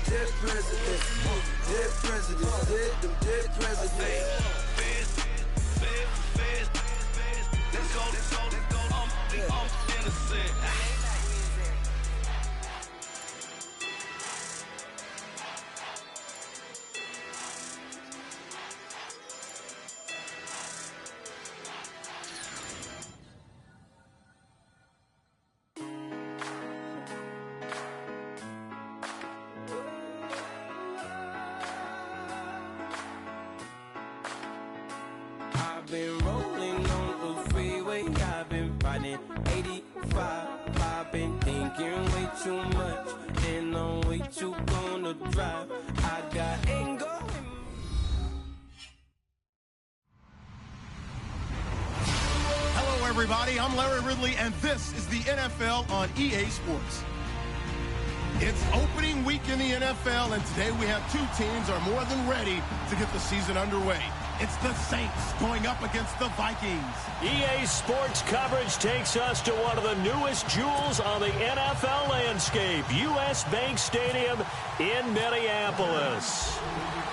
dead presidents, dead presidents, them dead presidents. Let's go, I'm innocent. I've been rolling on the freeway, I've been riding 85. I've been thinking way too much, and I'm way too gonna drive. I got anger. Hello, everybody. I'm Larry Ridley, and this is the NFL on EA Sports. It's opening week in the NFL, and today we have two teams are more than ready to get the season underway. It's the Saints going up against the Vikings. EA Sports coverage takes us to one of the newest jewels on the NFL landscape, U.S. Bank Stadium in Minneapolis.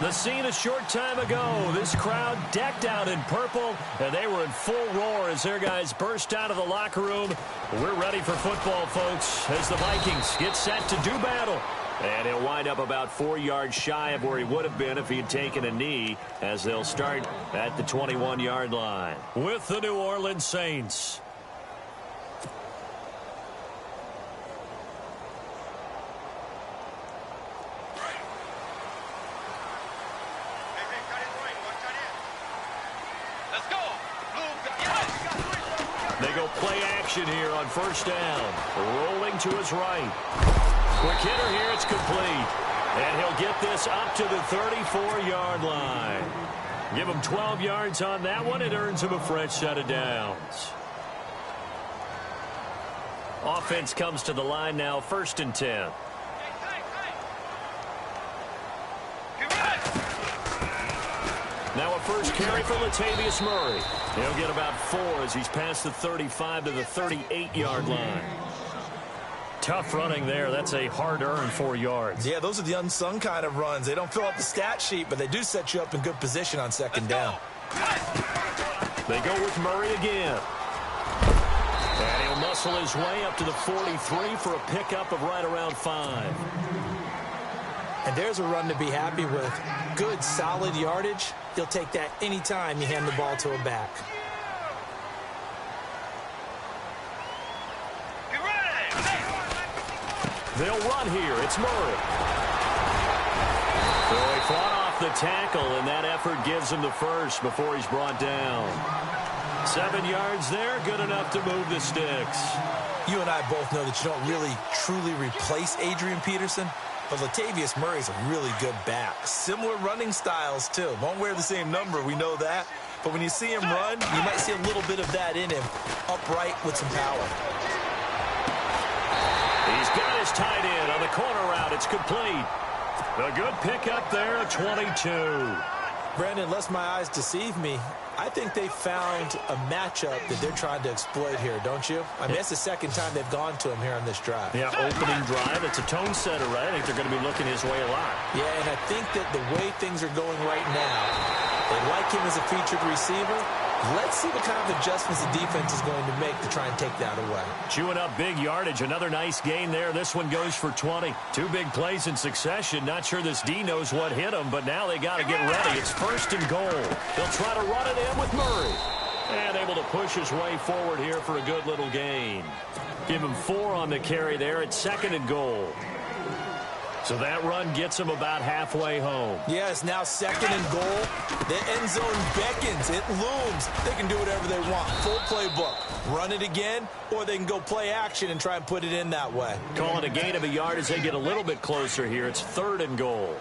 The scene a short time ago, this crowd decked out in purple, and they were in full roar as their guys burst out of the locker room. We're ready for football, folks, as the Vikings get set to do battle. And he'll wind up about 4 yards shy of where he would have been if he had taken a knee, as they'll start at the 21-yard line with the New Orleans Saints. They go play action here on first down. Rolling to his right. Quick hitter here, it's complete. And he'll get this up to the 34-yard line. Give him 12 yards on that one. It earns him a fresh set of downs. Offense comes to the line now, 1st and 10. Now a first carry for Latavius Murray. He'll get about 4 as he's past the 35 to the 38-yard line. Tough running there. That's a hard-earned 4 yards. Yeah, those are the unsung kind of runs. They don't fill up the stat sheet, but they do set you up in good position on second down. They go with Murray again. And he'll muscle his way up to the 43 for a pickup of right around 5. And there's a run to be happy with. Good, solid yardage. He'll take that anytime you hand the ball to a back. They'll run here. It's Murray. So he fought off the tackle, and that effort gives him the first before he's brought down. 7 yards there, good enough to move the sticks. You and I both know that you don't really, truly replace Adrian Peterson, but Latavius Murray's a really good back. Similar running styles, too. Won't wear the same number, we know that. But when you see him run, you might see a little bit of that in him, upright with some power. He's got his tight end on the corner route. It's complete. A good pickup there, 22. Brandon, unless my eyes deceive me, I think they found a matchup that they're trying to exploit here, don't you? I mean, that's the second time they've gone to him here on this drive. Yeah, opening drive. It's a tone setter, right? I think they're going to be looking his way a lot. Yeah, and I think that the way things are going right now, they like him as a featured receiver. Let's see what kind of adjustments the defense is going to make to try and take that away. Chewing up big yardage. Another nice gain there. This one goes for 20. 2 big plays in succession. Not sure this D knows what hit him, but now they got to get ready. It's 1st and goal. They'll try to run it in with Murray. And able to push his way forward here for a good little gain. Give him 4 on the carry there. It's 2nd and goal. So that run gets him about halfway home. Yeah, it's now 2nd and goal. The end zone beckons. It looms. They can do whatever they want. Full playbook. Run it again, or they can go play action and try and put it in that way. Call it a gain of a yard as they get a little bit closer here. It's 3rd and goal.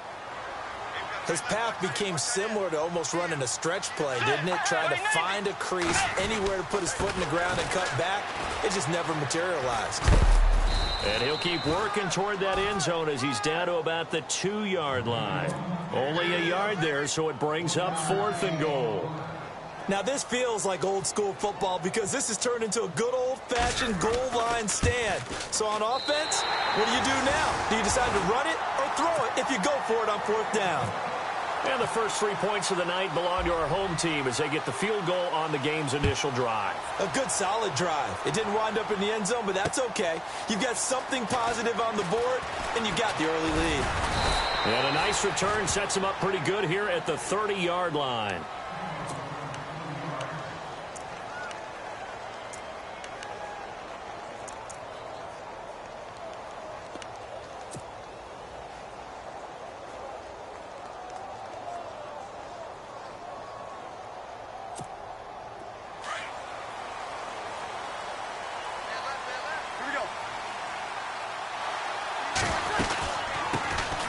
His path became similar to almost running a stretch play, didn't it? Trying to find a crease, anywhere to put his foot in the ground and cut back. It just never materialized. And he'll keep working toward that end zone as he's down to about the 2-yard line. Only a yard there, so it brings up 4th and goal. Now, this feels like old-school football because this has turned into a good old-fashioned goal line stand. So on offense, what do you do now? Do you decide to run it or throw it if you go for it on 4th down. And the first 3 points of the night belong to our home team as they get the field goal on the game's initial drive. A good, solid drive. It didn't wind up in the end zone, but that's okay. You've got something positive on the board, and you got the early lead. And a nice return sets them up pretty good here at the 30-yard line.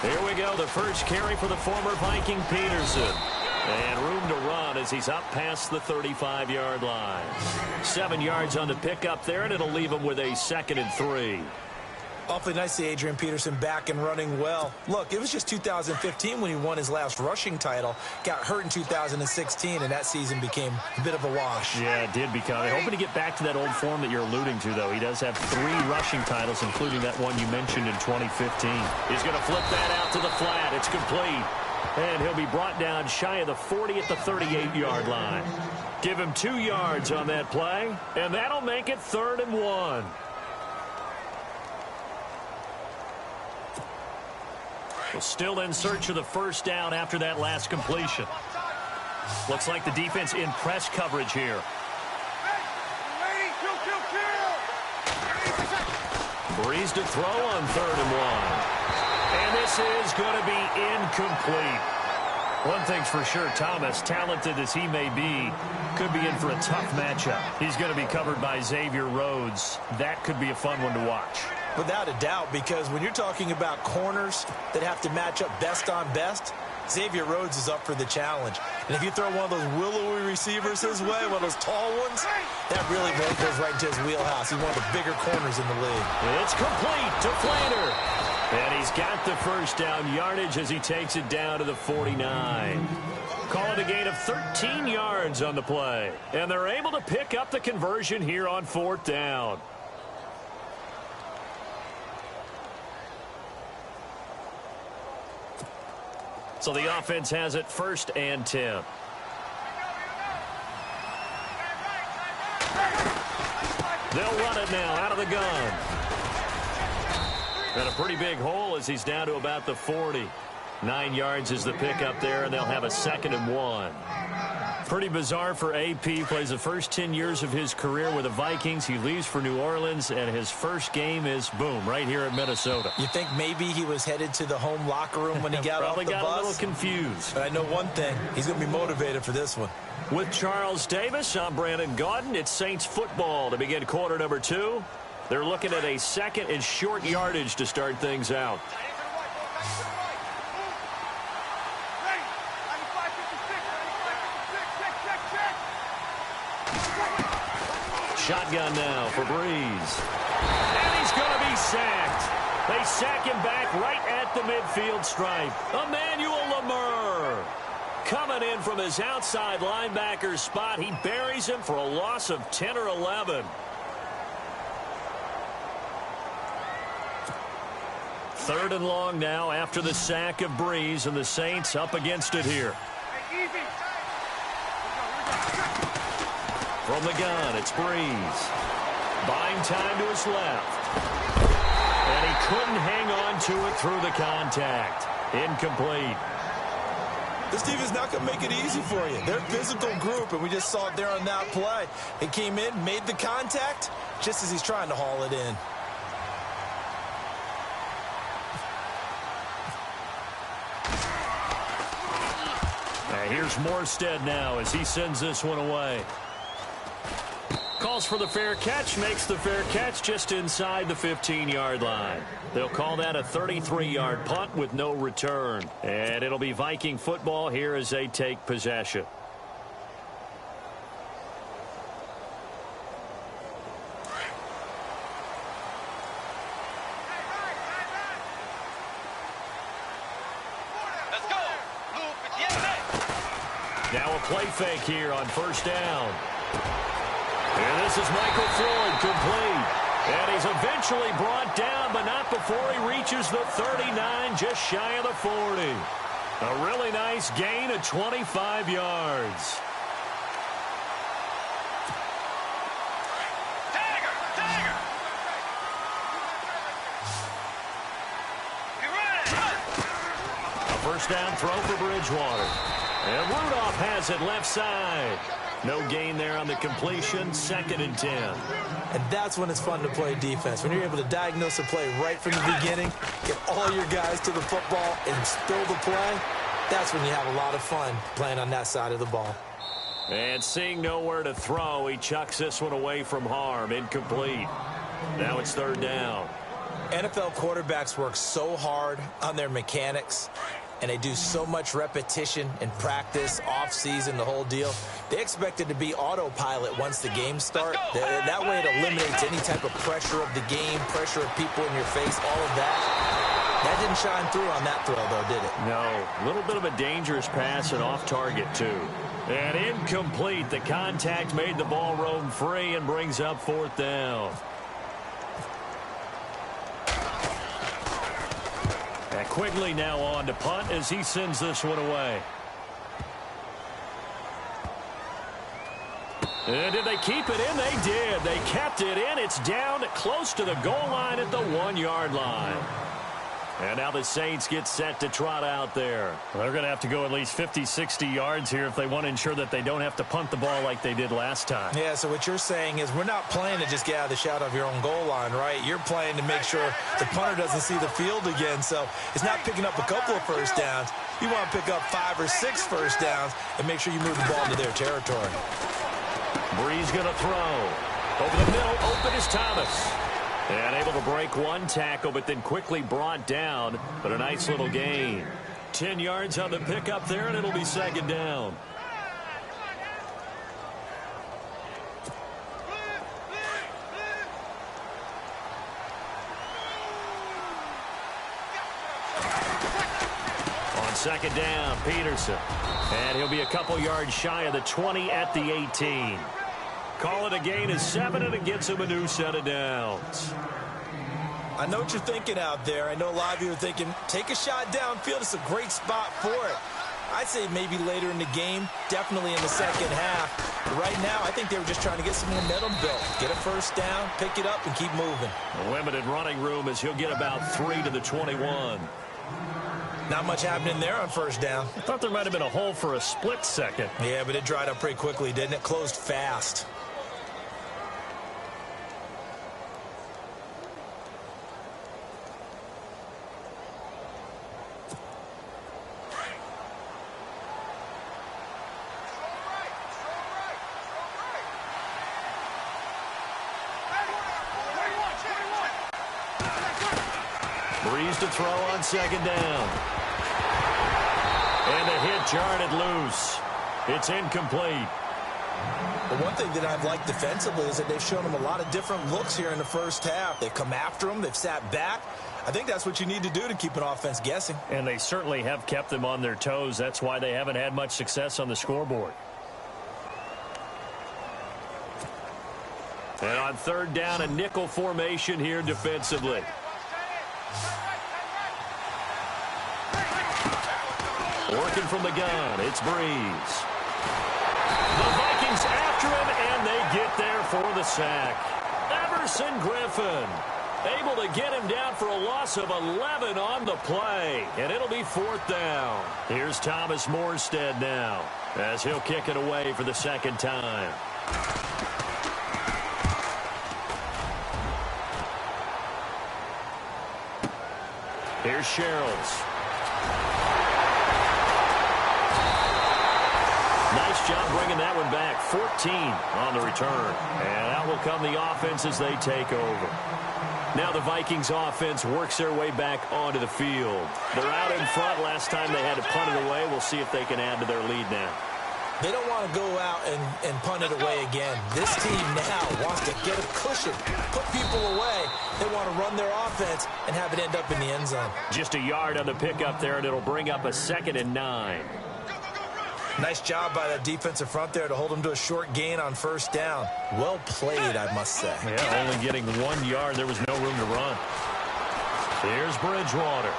Here we go, the first carry for the former Viking Peterson. And room to run as he's up past the 35-yard line. 7 yards on the pickup there, and it'll leave him with a 2nd and 3. Awfully nice to see Adrian Peterson back and running well. Look, it was just 2015 when he won his last rushing title. Got hurt in 2016, and that season became a bit of a wash. Yeah, it did become. I'm hoping to get back to that old form that you're alluding to, though. He does have 3 rushing titles, including that one you mentioned in 2015. He's going to flip that out to the flat. It's complete. And he'll be brought down shy of the 40 at the 38-yard line. Give him 2 yards on that play, and that'll make it 3rd and 1. Well, still in search of the first down after that last completion. Looks like the defense in press coverage here. Breeze to throw on 3rd and 1. And this is going to be incomplete. One thing's for sure, Thomas, talented as he may be, could be in for a tough matchup. He's going to be covered by Xavier Rhodes. That could be a fun one to watch. Without a doubt, because when you're talking about corners that have to match up best on best, Xavier Rhodes is up for the challenge. And if you throw one of those willowy receivers his way, one of those tall ones, that really goes right into his wheelhouse. He's one of the bigger corners in the league. It's complete to Flater. And he's got the first down yardage as he takes it down to the 49. Call it a gain of 13 yards on the play. And they're able to pick up the conversion here on 4th down. So the offense has it 1st and 10. They'll run it now out of the gun. And a pretty big hole as he's down to about the 40. 9 yards is the pickup there, and they'll have a 2nd and 1. Pretty bizarre for AP. Plays the first 10 years of his career with the Vikings. He leaves for New Orleans, and his first game is, boom, right here at Minnesota. You think maybe he was headed to the home locker room when he got off the bus? Probably got a little confused. But I know one thing. He's going to be motivated for this one. With Charles Davis, I'm Brandon Gaudin. It's Saints football to begin quarter number 2. They're looking at a 2nd and short yardage to start things out. Shotgun now for Breeze. And he's going to be sacked. They sack him back right at the midfield stripe. Emmanuel Lamur coming in from his outside linebacker spot. He buries him for a loss of 10 or 11. 3rd and long now after the sack of Breeze, and the Saints up against it here. From the gun, it's Breeze. Buying time to his left. And he couldn't hang on to it through the contact. Incomplete. This team is not going to make it easy for you. They're a physical group, and we just saw it there on that play. It came in, made the contact, just as he's trying to haul it in. Here's Morstead now as he sends this one away. Calls for the fair catch, makes the fair catch just inside the 15-yard line. They'll call that a 33-yard punt with no return. And it'll be Viking football here as they take possession. Now a play fake here on 1st down. And this is Michael Floyd complete. And he's eventually brought down, but not before he reaches the 39, just shy of the 40. A really nice gain of 25 yards. First down throw for Bridgewater. And Rudolph has it left side. No gain there on the completion. 2nd and 10. And that's when it's fun to play defense. When you're able to diagnose a play right from the beginning, get all your guys to the football, and spill the play, that's when you have a lot of fun playing on that side of the ball. And seeing nowhere to throw, he chucks this one away from harm. Incomplete. Now it's 3rd down. NFL quarterbacks work so hard on their mechanics, and they do so much repetition in practice, off-season, the whole deal. They expect it to be autopilot once the game starts. That way it eliminates any type of pressure of the game, pressure of people in your face, all of that. That didn't shine through on that throw, though, did it? No. A little bit of a dangerous pass and off target, too. And incomplete. The contact made the ball roam free and brings up 4th down. And Quigley now on to punt as he sends this one away. And did they keep it in? They did. They kept it in. It's down close to the goal line at the 1-yard line. And now the Saints get set to trot out there. Well, they're going to have to go at least 50, 60 yards here if they want to ensure that they don't have to punt the ball like they did last time. Yeah, so what you're saying is we're not playing to just get out of the shadow of your own goal line, right? You're playing to make sure the punter doesn't see the field again. So it's not picking up a couple of first downs. You want to pick up 5 or 6 first downs and make sure you move the ball into their territory. Breeze going to throw. Over the middle, open is Thomas. And able to break one tackle, but then quickly brought down. But a nice little gain. 10 yards on the pickup there, and it'll be 2nd down. On 2nd down, Peterson. And he'll be a couple yards shy of the 20 at the 18. Call it a gain of 7, and it gets him a new set of downs. I know what you're thinking out there. I know a lot of you are thinking, take a shot downfield. It's a great spot for it. I'd say maybe later in the game, definitely in the second half. But right now, I think they were just trying to get some momentum built. Get a first down, pick it up, and keep moving. A limited running room as he'll get about 3 to the 21. Not much happening there on first down. I thought there might have been a hole for a split second. Yeah, but it dried up pretty quickly, didn't it? Closed fast. Breeze to throw on 2nd down. And the hit jarred it loose. It's incomplete. The one thing that I've liked defensively is that they've shown them a lot of different looks here in the first half. They've come after them. They've sat back. I think that's what you need to do to keep an offense guessing. And they certainly have kept them on their toes. That's why they haven't had much success on the scoreboard. And on 3rd down, a nickel formation here defensively. Working from the gun, it's Breeze. The Vikings after him, and they get there for the sack. Everson Griffin able to get him down for a loss of 11 on the play, and it'll be 4th down. Here's Thomas Morstead now as he'll kick it away for the 2nd time. Here's Sherrills. Nice job bringing that one back. 14 on the return. And out will come the offense as they take over. Now the Vikings offense works their way back onto the field. They're out in front. Last time they had to punt it away. We'll see if they can add to their lead now. They don't want to go out and punt it away again. This team now wants to get a cushion, put people away. They want to run their offense and have it end up in the end zone. Just a yard on the pickup there, and it'll bring up a 2nd and 9. Nice job by that defensive front there to hold him to a short gain on first down. Well played, I must say. Yeah, only getting 1 yard. There was no room to run. Here's Bridgewater.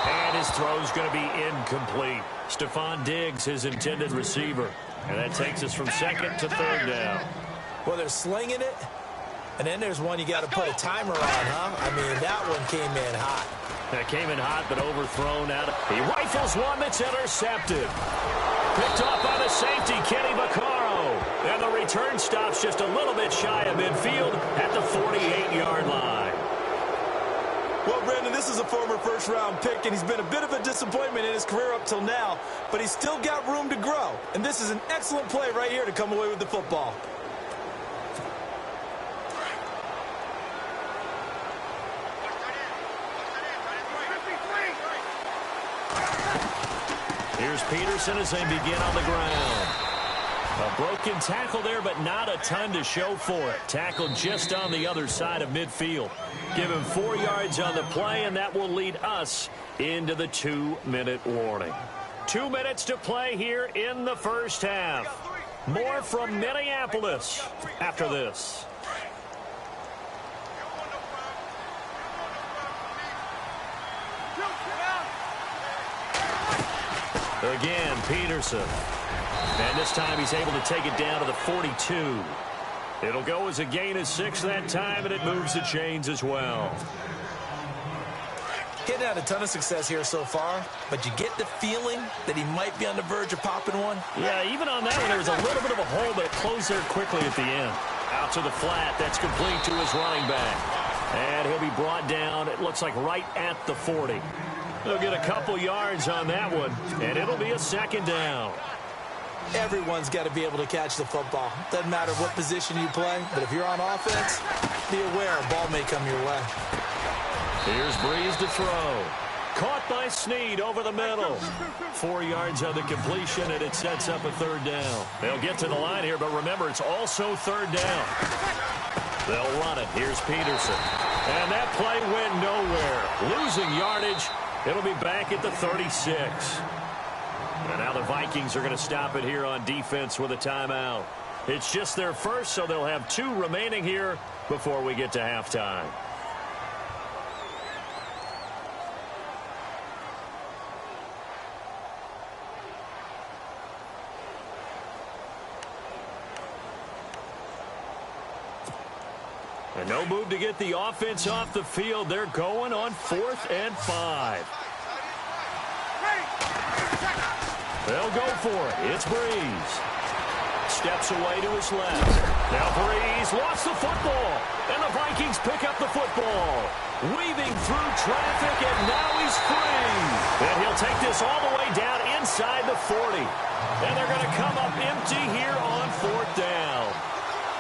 And his throw's going to be incomplete. Stephon Diggs, his intended receiver. And that takes us from second to third down. Well, they're slinging it. And then there's one you got to put a timer on, huh? I mean, that one came in hot. That came in hot, but overthrown out. He rifles one that's intercepted. Picked off by the safety, Kenny Vaccaro. And the return stops just a little bit shy of midfield at the 48-yard line. Well, Brandon, this is a former first-round pick, and he's been a bit of a disappointment in his career up till now, but he's still got room to grow. And this is an excellent play right here to come away with the football. Here's Peterson as they begin on the ground. A broken tackle there, but not a ton to show for it. Tackled just on the other side of midfield. Give him 4 yards on the play, and that will lead us into the 2-minute warning. 2 minutes to play here in the first half. More from Minneapolis after this. Again, Peterson. And this time he's able to take it down to the 42. It'll go as a gain of 6 that time, and it moves the chains as well. Getting had a ton of success here so far, but you get the feeling that he might be on the verge of popping one. Yeah, even on that one, there was a little bit of a hole, but it closed there quickly at the end. Out to the flat. That's complete to his running back. And he'll be brought down, it looks like right at the 40. They'll get a couple yards on that one, and it'll be a second down. Everyone's got to be able to catch the football. Doesn't matter what position you play, but if you're on offense, be aware a ball may come your way. Here's Breeze to throw. Caught by Snead over the middle. 4 yards on the completion, and it sets up a third down. They'll get to the line here, but remember, it's also third down. They'll run it. Here's Peterson. And that play went nowhere. Losing yardage. It'll be back at the 36. And now the Vikings are going to stop it here on defense with a timeout. It's just their first, so they'll have 2 remaining here before we get to halftime. And no move to get the offense off the field. They're going on 4th and 5. They'll go for it. It's Breeze. Steps away to his left. Now Breeze lost the football. And the Vikings pick up the football. Weaving through traffic, and now he's free. And he'll take this all the way down inside the 40. And they're going to come up empty here on 4th down.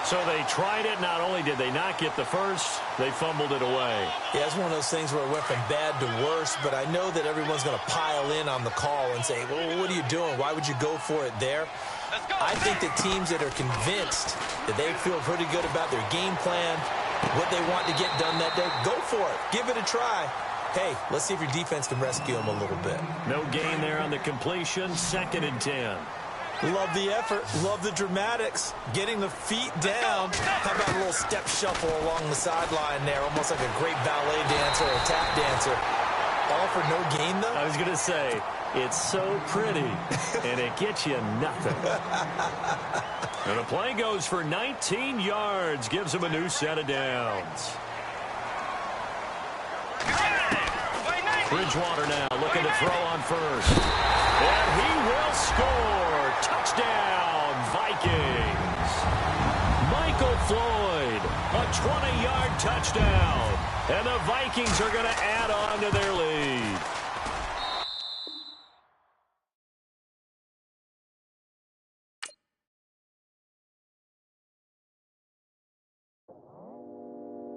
So they tried it. Not only did they not get the first, they fumbled it away. Yeah, it's one of those things where it went from bad to worse, but I know that everyone's going to pile in on the call and say, well, what are you doing? Why would you go for it there? I think that teams that are convinced that they feel pretty good about their game plan, what they want to get done that day, go for it. Give it a try. Hey, let's see if your defense can rescue them a little bit. No gain there on the completion. 2nd and 10. Love the effort. Love the dramatics. Getting the feet down. How about a little step shuffle along the sideline there? Almost like a great ballet dancer or a tap dancer. All for no gain, though? I was going to say, it's so pretty, and it gets you nothing. And the play goes for 19 yards. Gives him a new set of downs. Bridgewater now looking to throw on first. And he will score. Touchdown, Vikings. Michael Floyd, a 20-yard touchdown. And the Vikings are going to add on to their lead.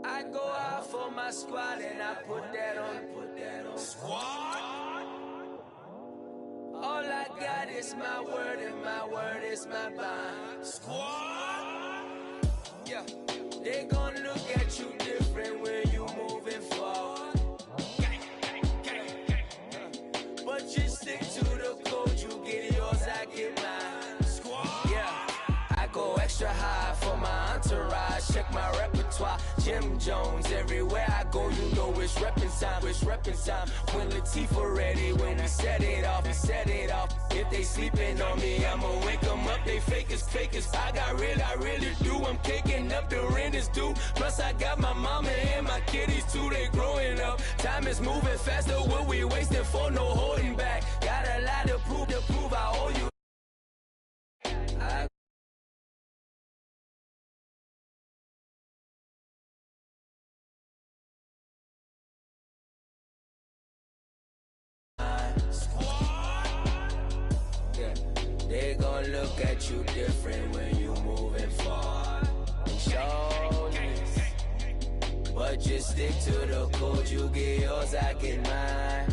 I go out for my squad and I put that on. Squad? All I got is my word and my word is my bond. Squad? Yeah. They gon' look at you different when you moving forward. But you stick to the code, you get yours, I get mine. extra high for my entourage. Check my repertoire, Jim Jones. Everywhere I go, you know it's reppin' time. It's reppin' time. When Latifah ready, when we set it off, we set it off. If they sleeping on me, I'ma wake them up. They fakers. I really do. I'm caking up, the rent is due. Plus I got my mama and my kiddies too. They growing up. Time is moving faster. What we wasting for? No holding back. Got a lot to prove I owe you. They gon' look at you different when you moving forward. Shoulders, but just stick to the code. You get yours, I get mine.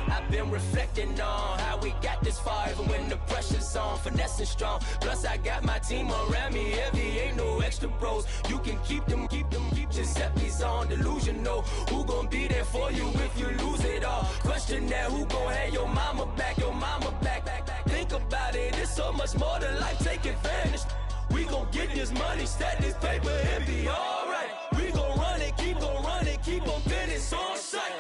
I've been reflecting on how we got this far, even when the pressure's on, finessing strong. Plus I got my team around me heavy, ain't no extra bros. You can keep them. Giuseppe's on delusional. Who gon' be there for you if you lose it all? Question that, who gon' have your mama back? Think about it, it's so much more to life, take advantage. We gon' get this money, stack this paper, and be alright. We gon' run it, keep on finish on sight.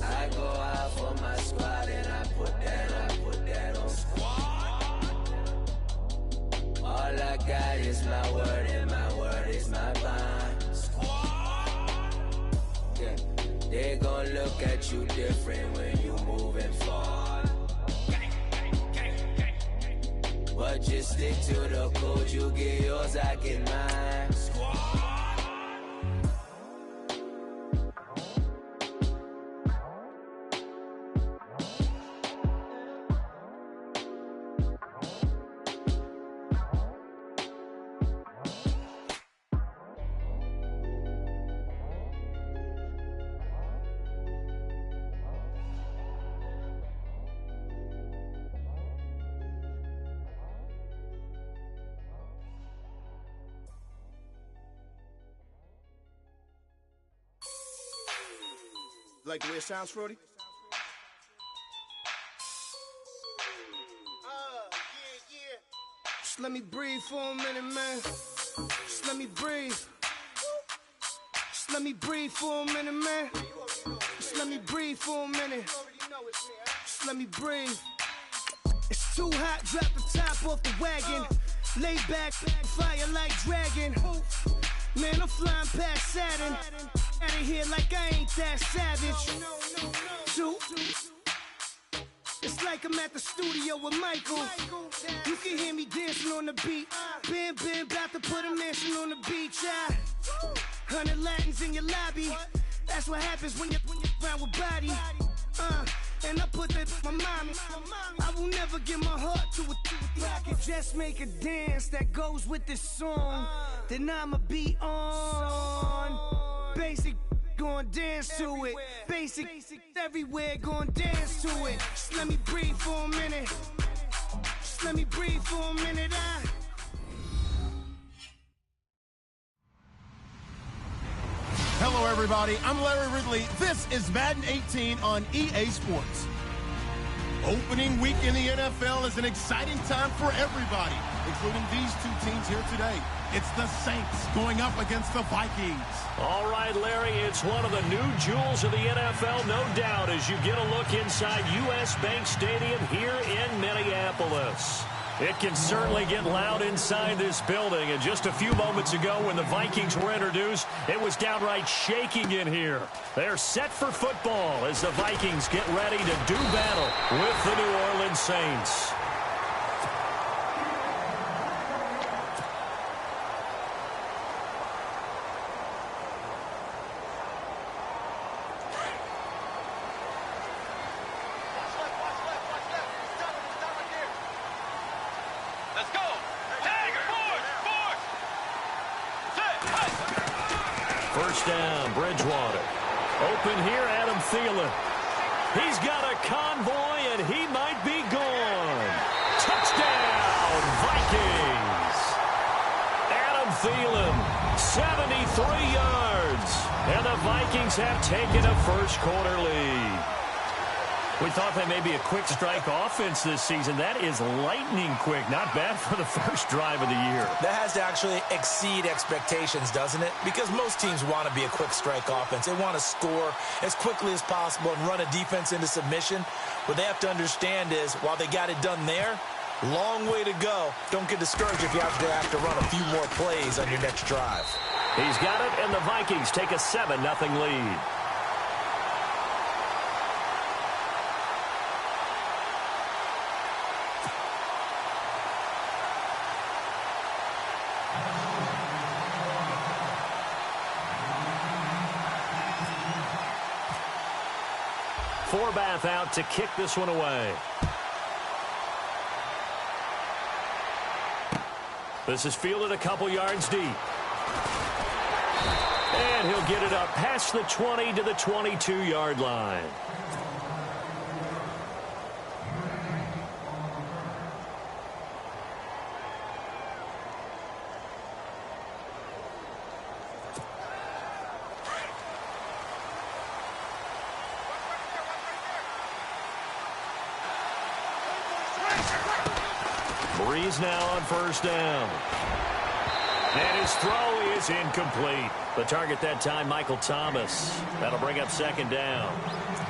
I go out for my squad and I put that on squad. All I got is my word and my word is my bond. Squad. Yeah, they gon' look at you different when you moving forward. But just stick to the code, you get yours, I get mine. Squad. Like the way it sounds, Frody? Yeah. Just let me breathe for a minute, man. Just let me breathe. Just let me breathe for a minute, man. Just let me breathe for a minute. Just let me breathe. It's too hot, drop the top off the wagon. Lay back, fire like dragon. Man, I'm flying past Saturn. Out of here like I ain't that savage. Two. It's like I'm at the studio with Michael. You can hear me dancing on the beat. Bam, about to put a mansion on the beach. 100 Latins in your lobby. That's what happens when you're around with body. And I put that in my mommy. I will never give my heart to a I can just make a dance that goes with this song. Then I'ma be on. Basic, gon' dance to it. Basic, everywhere, gon' dance to it. Just let me breathe for a minute. Just let me breathe for a minute. Hello, everybody. I'm Larry Ridley. This is Madden 18 on EA Sports. Opening week in the NFL is an exciting time for everybody, including these two teams here today. It's the Saints going up against the Vikings. All right, Larry, it's one of the new jewels of the NFL, no doubt, as you get a look inside U.S. Bank Stadium here in Minneapolis. It can certainly get loud inside this building. And just a few moments ago when the Vikings were introduced, it was downright shaking in here. They're set for football as the Vikings get ready to do battle with the New Orleans Saints. First down, Bridgewater. Open here, Adam Thielen. He's got a convoy, and he might be gone. Touchdown, Vikings. Adam Thielen, 73 yards. And the Vikings have taken a first quarter lead. We thought they may be a quick strike offense this season. That is lightning quick. Not bad for the first drive of the year. That has to actually exceed expectations, doesn't it? Because most teams want to be a quick strike offense. They want to score as quickly as possible and run a defense into submission. What they have to understand is, while they got it done there, long way to go. Don't get discouraged if you have to run a few more plays on your next drive. He's got it, and the Vikings take a 7-0 lead. Forbath out to kick this one away. This is fielded a couple yards deep. And he'll get it up past the 20 to the 22-yard line. Breeze now on first down. And his throw is incomplete. The target that time, Michael Thomas. That'll bring up second down.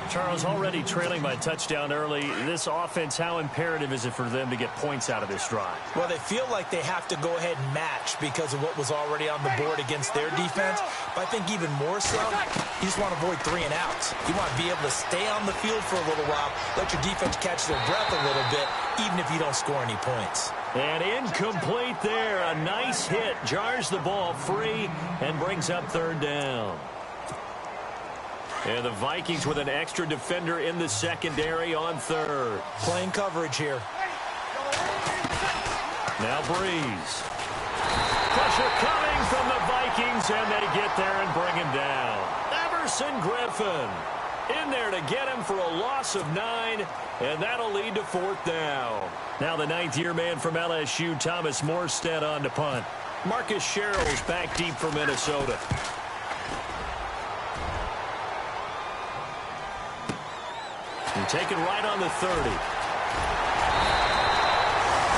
Charles, already trailing by touchdown early. This offense, how imperative is it for them to get points out of this drive? Well, they feel like they have to go ahead and match because of what was already on the board against their defense. But I think even more so, you just want to avoid 3 and outs. You want to be able to stay on the field for a little while, let your defense catch their breath a little bit, even if you don't score any points. And incomplete there. A nice hit. Jars the ball free and brings up third down. And the Vikings with an extra defender in the secondary on third. Playing coverage here. Now Breeze. Pressure coming from the Vikings, and they get there and bring him down. Everson Griffin in there to get him for a loss of 9, and that'll lead to fourth down. Now the 9th-year man from LSU, Thomas Morstead, on to punt. Marcus Sherrill's back deep for Minnesota. And taken right on the 30.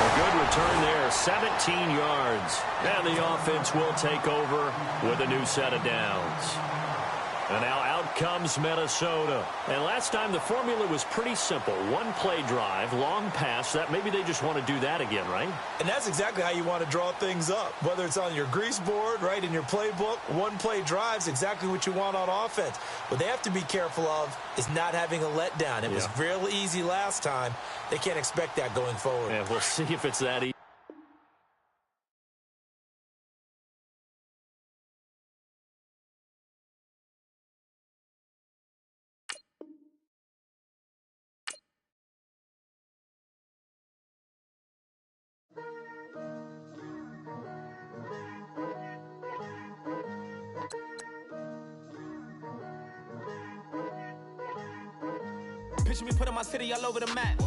A good return there, 17 yards. And the offense will take over with a new set of downs. And now out comes Minnesota. And last time the formula was pretty simple. One play drive, long pass. That maybe they just want to do that again, right? And that's exactly how you want to draw things up. Whether it's on your grease board, right, in your playbook, one play drive's exactly what you want on offense. What they have to be careful of is not having a letdown. It was real easy last time. They can't expect that going forward. Yeah, we'll see if it's that easy. Picture me putting my city all over the map.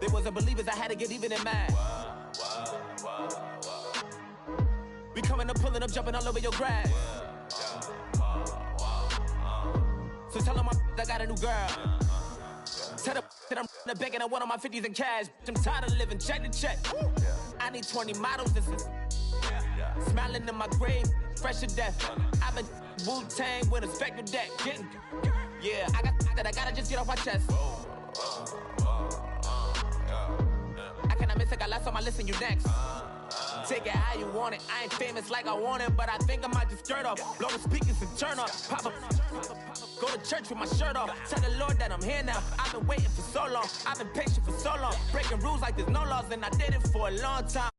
They wasn't believers, I had to get even in mad. We coming up, pulling up, jumping all over your grass. So tell them I got a new girl. Tell them that I'm the bank and I want all my 50s in cash. I'm tired of living check to check. I need 20 models. This is smiling in my grave, fresh to death. I've been Wu-Tang with a spectral deck. I got that I gotta just get off my chest. I cannot miss it, got last on my list and you next. Take it how you want it. I ain't famous like I want it, but I think I might just skirt off. Blow the speakers and turn up. Pop up. Go to church with my shirt off. Tell the Lord that I'm here now. I've been waiting for so long. I've been patient for so long. Breaking rules like there's no laws, and I did it for a long time.